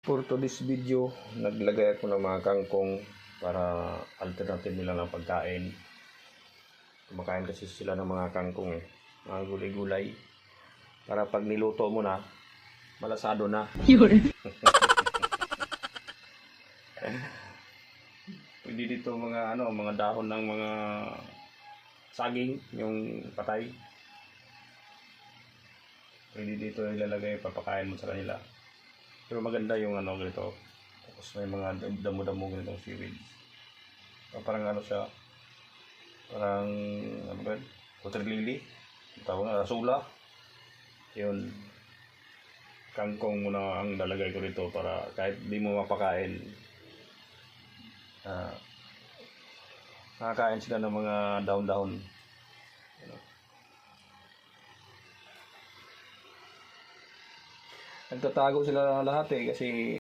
For today's video, naglagay ako ng mga kangkong para alternative nila ng pagkain. Kumakain kasi sila ng mga kangkong mga gulay-gulay. Para pag niluto mo na, malasado na. Pwede dito mga mga dahon ng mga saging, yung patay. Pwede dito ilalagay, papakain mo sa kanila. Pero maganda yung ganito. Tapos may mga damo-damo ganitong seaweed. Parang siya. Parang water lily. Tawag na rasula. Yun. Kangkong muna ang lalagay ko rito para kahit di mo mapakain. Nakakain sila ng mga dahon-dahon. Nagtatago sila lahat kasi